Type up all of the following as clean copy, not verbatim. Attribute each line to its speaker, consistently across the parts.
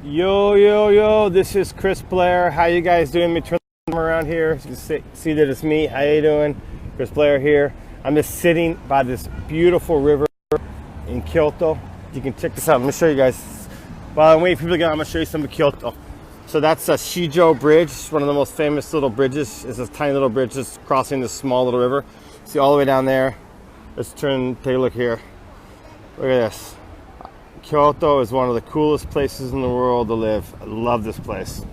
Speaker 1: Yo, this is Chris Blair. How you guys doing? Me turn around here. You see that it's me. How you doing? Chris Blair here. I'm just sitting by this beautiful river in Kyoto. You can check this out. Let me show you guys. While I'm waiting for people to get on, I'm going to show you some of Kyoto. So that's a Shijo Bridge. It's one of the most famous little bridges. It's a tiny little bridge just crossing this small little river. See all the way down there. Let's take a look here. Look at this. Kyoto is one of the coolest places in the world to live. I love this place,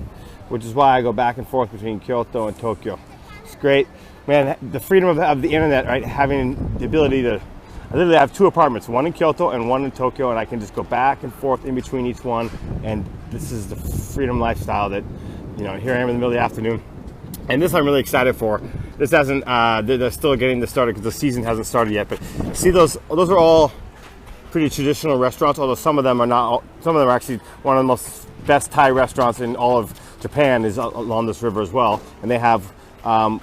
Speaker 1: which is why I go back and forth between Kyoto and Tokyo. It's great. Man, the freedom of the internet, right? Having the ability to, I literally have 2 apartments, one in Kyoto and one in Tokyo, and I can just go back and forth in between each one. And this is the freedom lifestyle that, here I am in the middle of the afternoon. And this I'm really excited for. This hasn't, they're still getting this started because the season hasn't started yet. But see, those are all pretty traditional restaurants, although some of them are not. Some of them are actually one of the most best Thai restaurants in all of Japan is along this river as well. And they have, what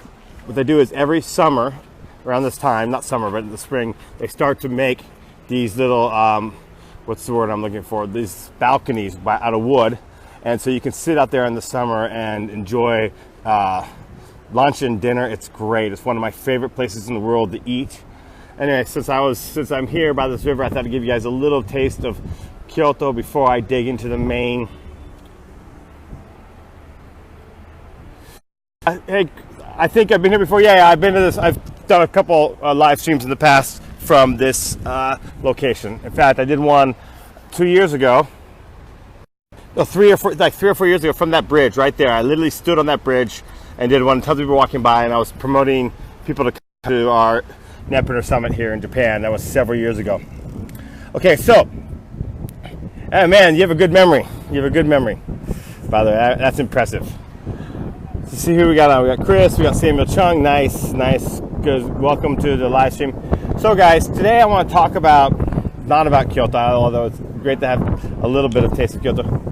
Speaker 1: they do is every summer, around this time, not summer, but in the spring, they start to make these little, what's the word I'm looking for? These balconies out of wood. And so you can sit out there in the summer and enjoy lunch and dinner. It's great. It's one of my favorite places in the world to eat. Anyway, since I'm here by this river, I thought I'd give you guys a little taste of Kyoto before I dig into the main. Hey, I think I've been here before. Yeah, I've been to this. I've done a couple live streams in the past from this location. In fact, I did one 2 years ago. No, 3 or 4 years ago from that bridge right there. I literally stood on that bridge and did one. Tons of people walking by, and I was promoting people to come to our Netpreneur Summit here in Japan. That was several years ago. Okay, so, hey man, you have a good memory. You have a good memory. By the way, that's impressive. So see who we got on. We got Chris, we got Samuel Chung. Nice. Good. Welcome to the live stream. So guys, today I want to talk not about Kyoto, although it's great to have a little bit of taste of Kyoto.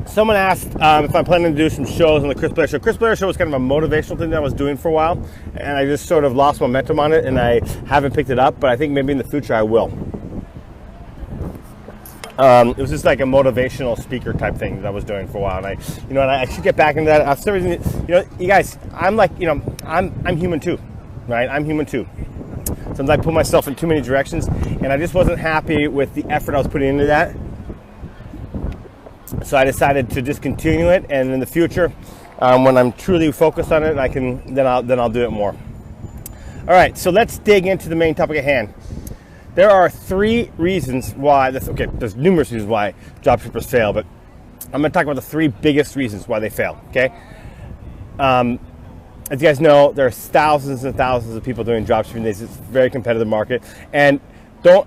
Speaker 1: Someone asked if I'm planning to do some shows on the Chris Blair Show. Chris Blair Show was kind of a motivational thing that I was doing for a while, and I just sort of lost momentum on it, and I haven't picked it up, but I think maybe in the future I will. It was just like a motivational speaker type thing that I was doing for a while, and I should get back into that. You guys, I'm like, I'm human too, right? I'm human too. Sometimes I put myself in too many directions, and I just wasn't happy with the effort I was putting into that. So I decided to discontinue it, and in the future, when I'm truly focused on it, then I'll do it more. All right, so let's dig into the main topic at hand. There are 3 reasons why. There's numerous reasons why dropshippers fail, but I'm going to talk about the 3 biggest reasons why they fail. Okay. As you guys know, there's thousands and thousands of people doing dropshipping. It's a very competitive market, and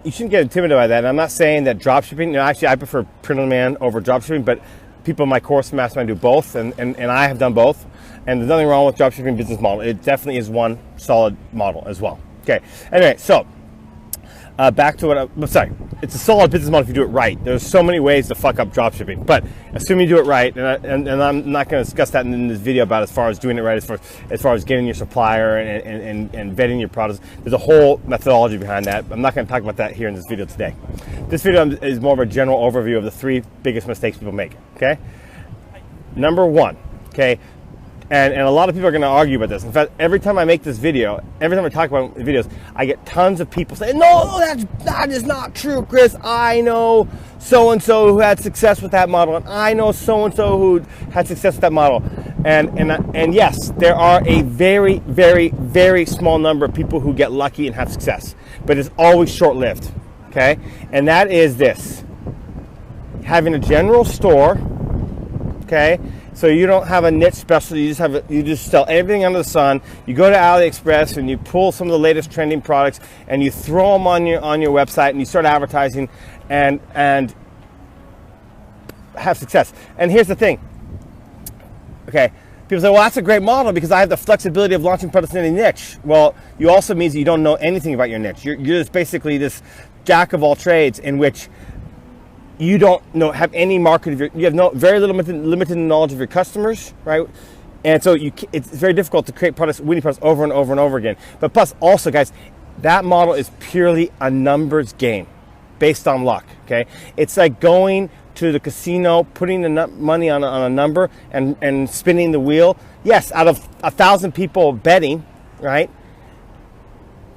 Speaker 1: you shouldn't get intimidated by that. And I'm not saying that dropshipping, actually I prefer print on demand over dropshipping, but people in my course Mastermind do both, and I have done both. And there's nothing wrong with dropshipping business model. It definitely is one solid model as well. Okay, anyway, so back to what I'm sorry. It's a solid business model if you do it right. There's so many ways to fuck up dropshipping, but assuming you do it right, and I'm not going to discuss that in this video about as far as doing it right, as far as getting your supplier and vetting your products. There's a whole methodology behind that. I'm not going to talk about that here in this video today. This video is more of a general overview of the 3 biggest mistakes people make. Okay, number 1. Okay. And a lot of people are going to argue about this. In fact, every time I make this video, every time I talk about videos, I get tons of people saying, no, that is not true, Chris. I know so-and-so who had success with that model, and I know so-and-so who had success with that model. And yes, there are a very, very, very small number of people who get lucky and have success, but it's always short-lived, okay? And that is this. Having a general store, okay? So you don't have a niche specialty, you just sell everything under the sun. You go to AliExpress and you pull some of the latest trending products and you throw them on your website and you start advertising and have success. And here's the thing. Okay, people say, well, that's a great model because I have the flexibility of launching products in any niche. Well, you also means that you don't know anything about your niche. You're just basically this jack of all trades in which you don't have any market you have very little limited knowledge of your customers, right? And so it's very difficult to create winning products over and over and over again. But plus also, guys, that model is purely a numbers game. based on luck, okay? It's like going to the casino, putting the money on a number and spinning the wheel. Yes, out of 1,000 people betting, right,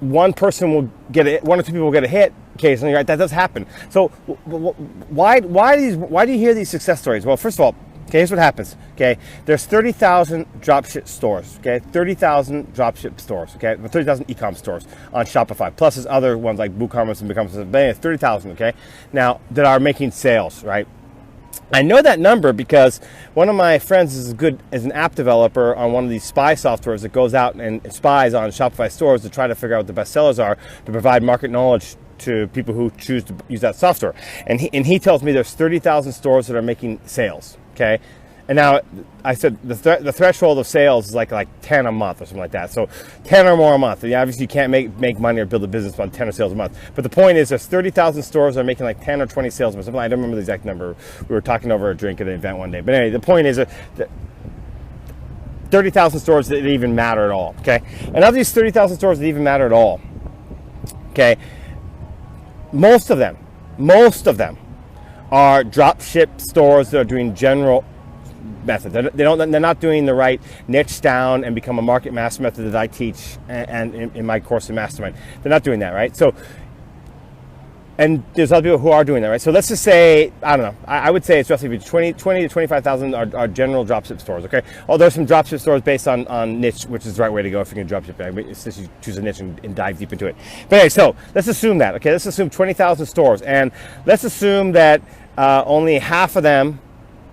Speaker 1: one person will get it, one or two people will get a hit occasionally, right? That does happen. So why do you hear these success stories? Well, first of all, okay, here's what happens, okay? There's 30,000 dropship stores, okay? 30,000 dropship stores, okay? 30,000 e-com stores on Shopify, plus there's other ones like WooCommerce and BigCommerce, but anyway, 30,000, okay? Now, that are making sales, right? I know that number because one of my friends is an app developer on one of these spy softwares that goes out and spies on Shopify stores to try to figure out what the best sellers are to provide market knowledge to people who choose to use that software. And he tells me there's 30,000 stores that are making sales, okay? And now I said the threshold of sales is like 10 a month or something like that. So 10 or more a month. And obviously you can't make money or build a business on 10 or sales a month. But the point is there's 30,000 stores that are making like 10 or 20 sales a month. I don't remember the exact number. We were talking over a drink at an event one day. But anyway, the point is that 30,000 stores that even matter at all, okay? And of these 30,000 stores that even matter at all, okay, most of them are drop ship stores that are doing general method. They're not doing the right niche down and become a market master method that I teach and in my course in Mastermind. They're not doing that, right? So, and there's other people who are doing that, right? So let's just say, I don't know, I would say it's roughly between 20 to 25,000 are general dropship stores, okay? Oh, there's some dropship stores based on niche, which is the right way to go if you're going to dropship. It's just you choose a niche and dive deep into it. But anyway, so let's assume that, okay? Let's assume 20,000 stores, and let's assume that only half of them,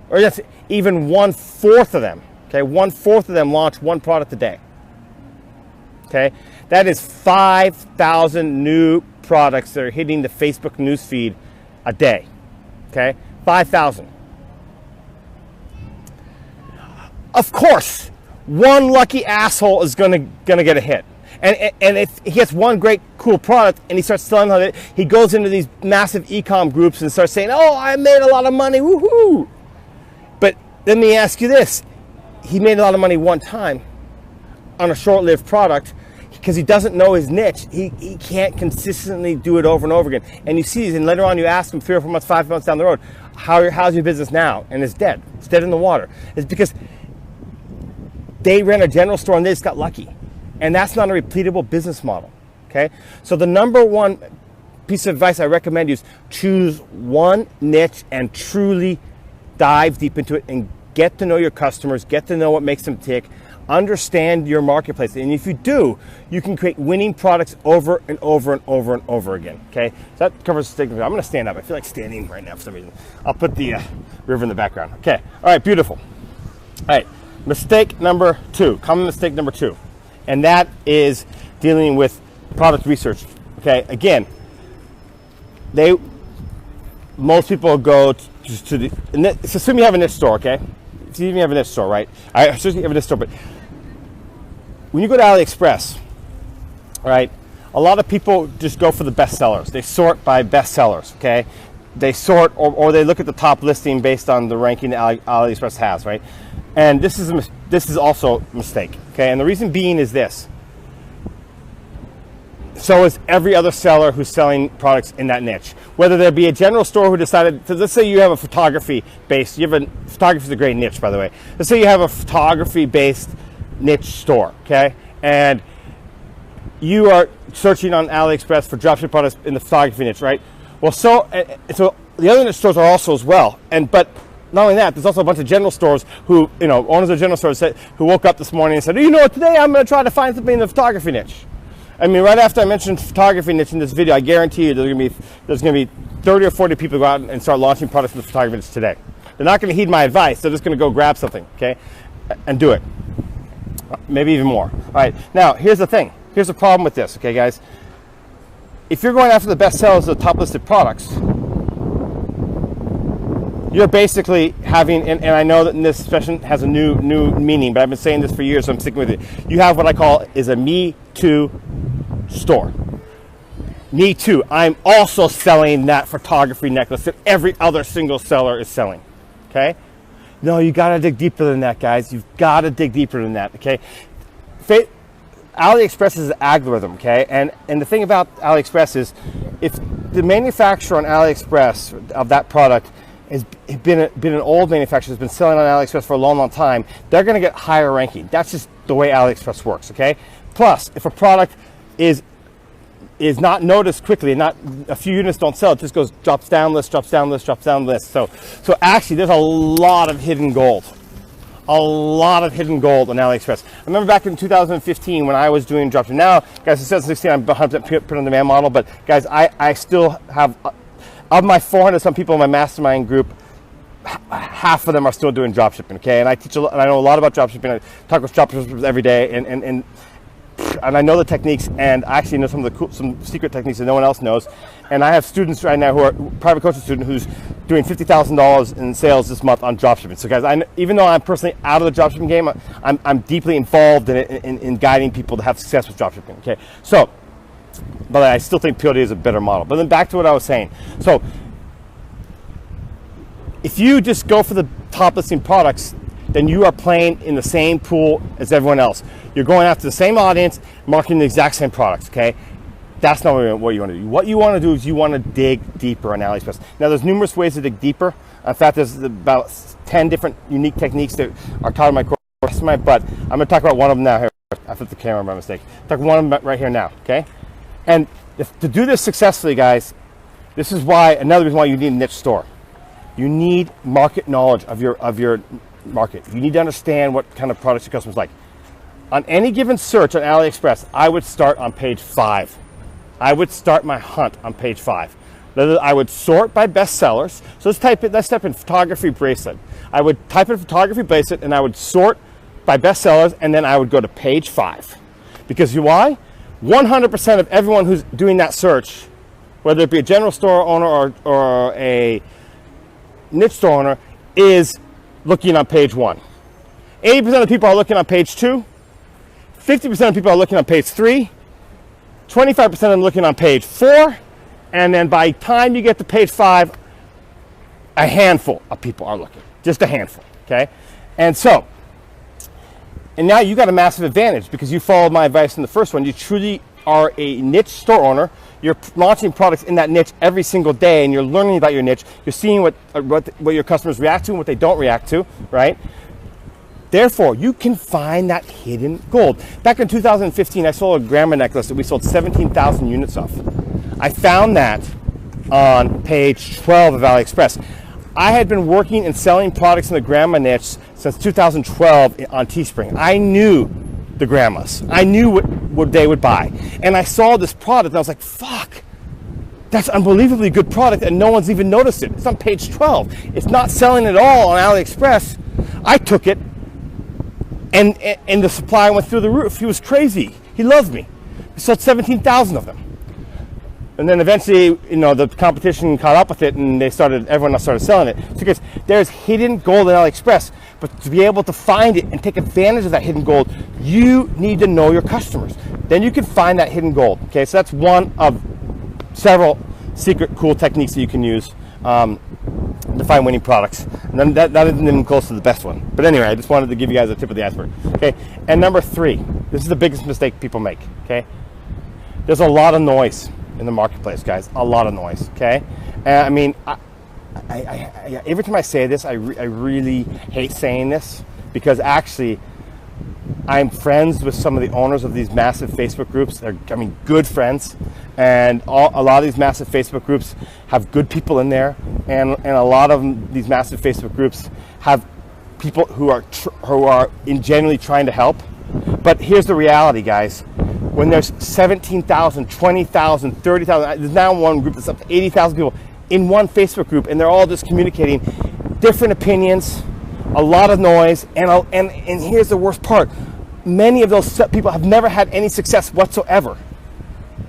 Speaker 1: or that's even 1/4 of them, okay? 1/4 of them launch one product a day, okay? That is 5,000 new products that are hitting the Facebook newsfeed a day, okay? 5,000. Of course, one lucky asshole is gonna get a hit. And if he gets one great cool product and he starts selling it, he goes into these massive e-com groups and starts saying, oh, I made a lot of money, woohoo! But let me ask you this. He made a lot of money one time on a short-lived product because he doesn't know his niche. He can't consistently do it over and over again. And you see these, and later on you ask him 3 or 4 months, 5 months down the road, how's your business now? And it's dead. It's dead in the water. It's because they ran a general store and they just got lucky. And that's not a repeatable business model, okay? So the number one piece of advice I recommend you is choose one niche and truly dive deep into it and get to know your customers, get to know what makes them tick, understand your marketplace. And if you do, you can create winning products over and over and over and over again, okay? So that covers the statement. I'm gonna stand up. I feel like standing right now for some reason. I'll put the river in the background. Okay, all right, beautiful. All right, mistake number 2, common mistake number 2. And that is dealing with product research, okay? Again, most people go to the, let's assume you have a niche store, okay? So you have a niche store, right? I assume you have a niche store, but when you go to AliExpress, right, a lot of people just go for the best sellers. They sort by best sellers, okay? They sort, or they look at the top listing based on the ranking that AliExpress has, right? And this is also a mistake, okay? And the reason being is this. So is every other seller who's selling products in that niche. Whether there be a general store who decided, so let's say you have a photography is a great niche, by the way. Let's say you have a photography based niche store, okay? And you are searching on AliExpress for dropship products in the photography niche, right? Well, so the other niche stores are also as well. But not only that, there's also a bunch of general stores who, owners of general stores who woke up this morning and said, you know what, today I'm going to try to find something in the photography niche. I mean, right after I mentioned photography niche in this video, I guarantee you there's going to be 30 or 40 people who go out and start launching products in the photography niche today. They're not going to heed my advice. They're just going to go grab something, okay, and do it. Maybe even more. All right. Now, here's the thing. Here's the problem with this, okay, guys. If you're going after the best sellers of the top listed products, you're basically having, and I know that this expression has a new meaning, but I've been saying this for years, so I'm sticking with it. You have what I call is a Me Too store. Me too. I'm also selling that photography necklace that every other single seller is selling. Okay? No, you got to dig deeper than that, guys. You've got to dig deeper than that. Okay? AliExpress is an algorithm, okay? And the thing about AliExpress is, if the manufacturer on AliExpress of that product has been an old manufacturer, has been selling on AliExpress for a long, long time, they're going to get higher ranking. That's just the way AliExpress works, okay? Plus, if a product is not noticed quickly, and not a few units don't sell, it just goes drops down list, drops down list, drops down list. So actually, there's a lot of hidden gold. A lot of hidden gold on AliExpress. I remember back in 2015 when I was doing dropshipping. Now, guys, in 2016, I'm 100% print on demand model, but guys, I still have, of my 400 some people in my mastermind group, half of them are still doing dropshipping, okay? And I teach, and I know a lot about dropshipping. I talk with dropshippers every day, and I know the techniques, and I actually know some secret techniques that no one else knows. And I have students right now who are private coaching student who's doing $50,000 in sales this month on dropshipping. So guys, even though I'm personally out of the dropshipping game, I'm deeply involved in guiding people to have success with dropshipping. Okay, so, but I still think PLD is a better model. But then back to what I was saying. So, if you just go for the top listing products, then you are playing in the same pool as everyone else. You're going after the same audience, marketing the exact same products, okay? That's not what you want to do. What you want to do is you want to dig deeper on AliExpress. Now, there's numerous ways to dig deeper. In fact, there's about 10 different unique techniques that are taught in my course, but I'm going to talk about one of them now here. I flipped the camera by mistake. Talk one of them right here now, okay? And to do this successfully, guys, this is why, another reason why you need a niche store. You need market knowledge of your market. You need to understand what kind of products your customers like. On any given search on AliExpress, I would start on page 5. I would start my hunt on page 5. I would sort by best sellers. So let's type in photography bracelet. I would type in photography bracelet, and I would sort by best sellers, and then I would go to page 5. Because why? 100% of everyone who's doing that search, whether it be a general store owner or a niche store owner, is looking on page 1. 80% of people are looking on page 2. 50% of people are looking on page 3. 25% of them looking on page 4. And then by the time you get to page 5, a handful of people are looking. Just a handful, okay? And now you got a massive advantage because you followed my advice in the first one. You truly are a niche store owner. You're launching products in that niche every single day, and you're learning about your niche. You're seeing what your customers react to and what they don't react to, right? Therefore, you can find that hidden gold. Back in 2015, I sold a grandma necklace that we sold 17,000 units of. I found that on page 12 of AliExpress. I had been working and selling products in the grandma niche since 2012 on Teespring. I knew the grandmas. I knew what they would buy. And I saw this product and I was like, fuck, that's unbelievably good product and no one's even noticed it. It's on page 12. It's not selling at all on AliExpress. I took it and the supply went through the roof. He was crazy. He loved me. We sold 17,000 of them. And then eventually, the competition caught up with it and everyone else started selling it. So because there's hidden gold in AliExpress, but to be able to find it and take advantage of that hidden gold, you need to know your customers. Then you can find that hidden gold. Okay, so that's one of several secret cool techniques that you can use to find winning products. And then that isn't even close to the best one. But anyway, I just wanted to give you guys a tip of the iceberg. Okay, and number 3, this is the biggest mistake people make. Okay, there's a lot of noise in the marketplace, guys. A lot of noise. Okay, I mean, I every time I say this, I really hate saying this because actually, I'm friends with some of the owners of these massive Facebook groups. They're, good friends, and a lot of these massive Facebook groups have good people in there, and a lot of these massive Facebook groups have people who are genuinely trying to help. But here's the reality, guys. When there's 17,000, 20,000, 30,000, there's now one group that's up to 80,000 people in one Facebook group, and they're all just communicating different opinions, a lot of noise, and here's the worst part. Many of those people have never had any success whatsoever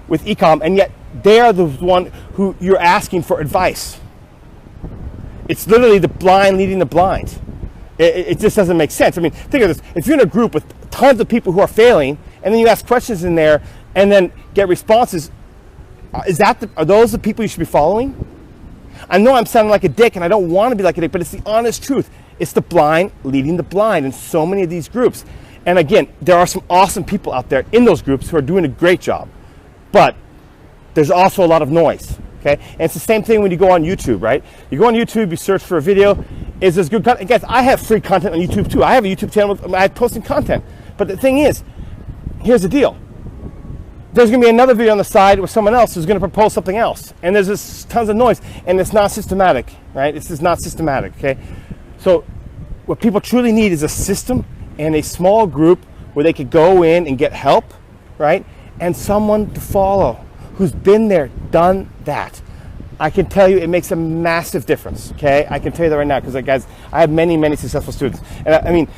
Speaker 1: with e-com, and yet they are the one who you're asking for advice. It's literally the blind leading the blind. It just doesn't make sense. I mean, think of this. If you're in a group with tons of people who are failing, and then you ask questions in there, and then get responses, are those the people you should be following? I know I'm sounding like a dick, and I don't want to be like a dick, but it's the honest truth. It's the blind leading the blind in so many of these groups. And again, there are some awesome people out there in those groups who are doing a great job, but there's also a lot of noise. Okay, and it's the same thing when you go on YouTube, right? You go on YouTube, you search for a video. Is this good content? Guys, I have free content on YouTube too. I have a YouTube channel with, I'm posting content. But the thing is, here's the deal. There's going to be another video on the side with someone else who's going to propose something else. And there's this tons of noise, and it's not systematic, right? This is not systematic, okay? So what people truly need is a system and a small group where they could go in and get help, right? And someone to follow who's been there, done that. I can tell you it makes a massive difference, okay? I can tell you that right now because, guys, I have many, many successful students. And I mean,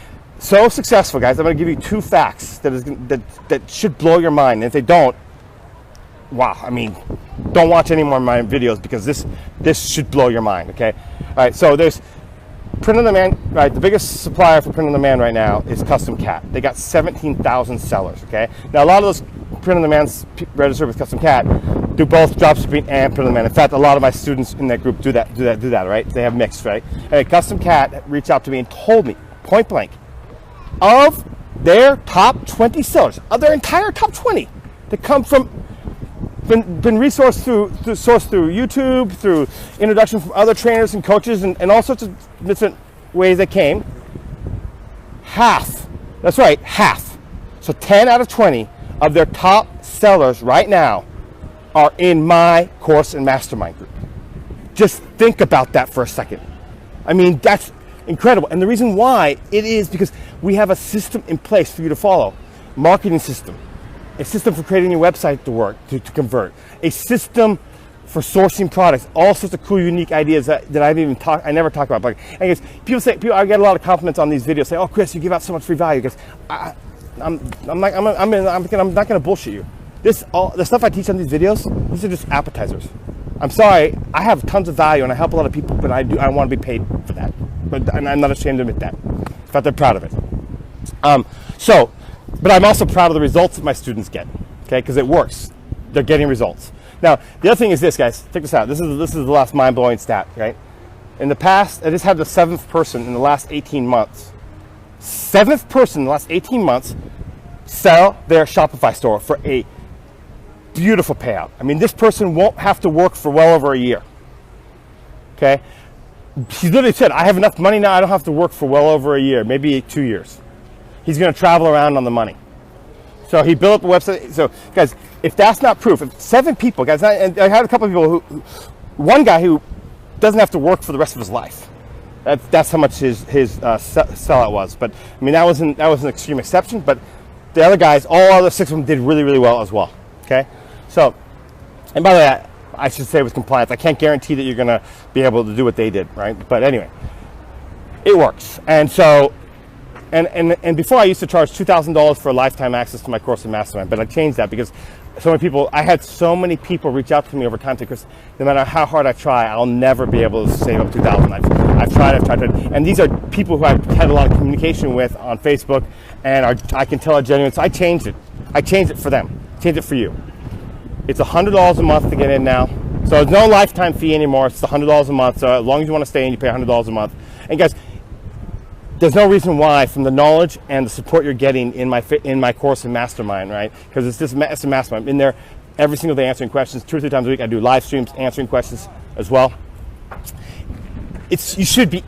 Speaker 1: so successful, guys. I'm going to give you 2 facts that should blow your mind. And if they don't, wow, I mean, don't watch any more of my videos because this should blow your mind, okay? All right, so there's Print on Demand, right? The biggest supplier for Print on Demand right now is Custom Cat. They got 17,000 sellers, okay? Now, a lot of those Print on Demand registered with Custom Cat do both dropshipping and Print on Demand. In fact, a lot of my students in that group do that, right? They have mixed, right? And Custom Cat reached out to me and told me, point blank, of their top 20 sellers, of their entire top 20, that come from, been resourced through YouTube, through introduction from other trainers and coaches, and all sorts of different ways they came. Half, that's right, half. So 10 out of 20 of their top sellers right now are in my course and mastermind group. Just think about that for a second. I mean, that's incredible. And the reason why it is because we have a system in place for you to follow. Marketing system, a system for creating your website to work, to convert, a system for sourcing products, all sorts of cool, unique ideas that I never talk about. But I guess I get a lot of compliments on these videos. Say, "Oh, Chris, you give out so much free value." Because I'm not going to bullshit you. The stuff I teach on these videos, these are just appetizers. I'm sorry, I have tons of value and I help a lot of people, but I want to be paid for that. And I'm not ashamed to admit that. In fact, I'm proud of it. But I'm also proud of the results that my students get, okay? Because it works. They're getting results. Now, the other thing is this, guys. Check this out. This is the last mind-blowing stat, right? In the past, I just had the 7th person in the last 18 months. 7th person in the last 18 months sell their Shopify store for a beautiful payout. I mean, this person won't have to work for well over a year, okay? He literally said, I have enough money now, I don't have to work for well over a year, maybe 2 years. He's going to travel around on the money. So he built up a website. So, guys, if that's not proof, if 7 people, guys, and I had a couple of people one guy who doesn't have to work for the rest of his life. That's how much his sellout was. But I mean, that was an extreme exception. But the other guys, all other 6 of them did really, really well as well. Okay. So, and by the way, I should say with compliance, I can't guarantee that you're going to be able to do what they did, right? But anyway, it works. And so, and before I used to charge $2,000 for lifetime access to my course and mastermind, but I changed that because I had so many people reach out to me over time, because no matter how hard I try, I'll never be able to save up $2,000. I've tried. And these are people who I've had a lot of communication with on Facebook, and I can tell are genuine. So I changed it. I changed it for them. Changed it for you. It's $100 a month to get in now. So there's no lifetime fee anymore. It's $100 a month. So as long as you want to stay in, you pay $100 a month. And guys, there's no reason why, from the knowledge and the support you're getting in my course and mastermind, right? Because it's a mastermind. I'm in there every single day answering questions. 2 or 3 times a week, I do live streams answering questions as well. You should be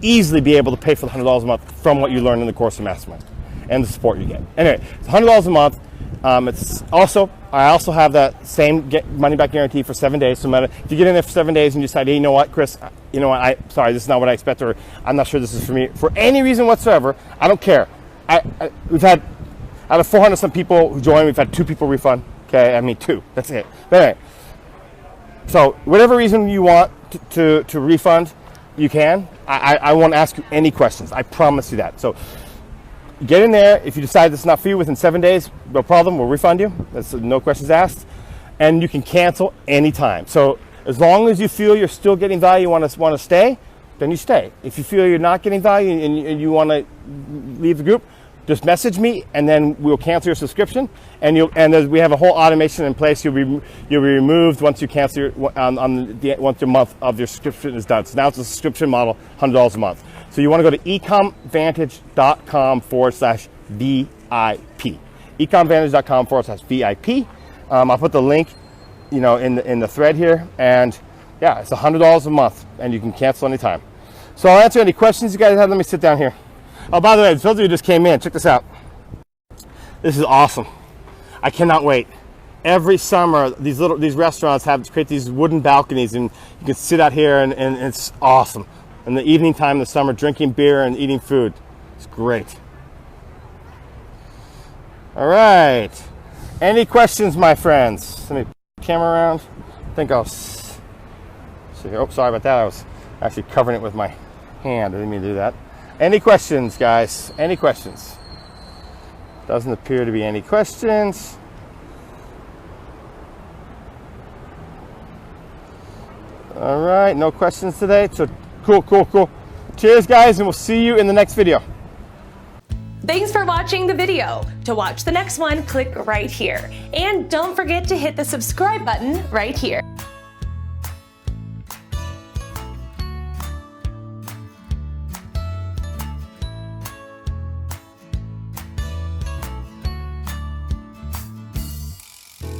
Speaker 1: easily be able to pay for the $100 a month from what you learn in the course and mastermind and the support you get. Anyway, it's $100 a month. I also have that same money back guarantee for 7 days. So if you get in there for 7 days and you decide, hey, you know what, Chris, you know what, sorry, this is not what I expect, or I'm not sure this is for me, for any reason whatsoever, I don't care. We've had, out of 400 some people who joined, we've had 2 people refund. Okay, I mean 2, that's it. But anyway, so whatever reason you want to refund, you can. I won't ask you any questions. I promise you that. So get in there. If you decide this is not for you within 7 days, no problem. We'll refund you. That's no questions asked. And you can cancel anytime. So as long as you feel you're still getting value, want to stay, then you stay. If you feel you're not getting value and you want to leave the group, just message me, and then we'll cancel your subscription. And we have a whole automation in place. You'll be removed once you cancel once your month of your subscription is done. So now it's a subscription model, $100 a month. So you want to go to ecomvantage.com/Chris. VIP. ecomvantage.com/VIP. I'll put the link, in the thread here, and yeah, it's $100 a month, and you can cancel anytime. So I'll answer any questions you guys have. Let me sit down here. Oh, by the way, those of you who just came in, check this out. This is awesome. I cannot wait. Every summer, these restaurants create these wooden balconies, and you can sit out here, and it's awesome. In the evening time in the summer, drinking beer and eating food. It's great. All right. Any questions, my friends? Let me put the camera around. I think I'll see here. Oh, sorry about that. I was actually covering it with my hand. I didn't mean to do that. Any questions, guys? Any questions? Doesn't appear to be any questions. All right, no questions today. So cool. Cheers, guys, and we'll see you in the next video.
Speaker 2: Thanks for watching the video. To watch the next one, click right here. And don't forget to hit the subscribe button right here.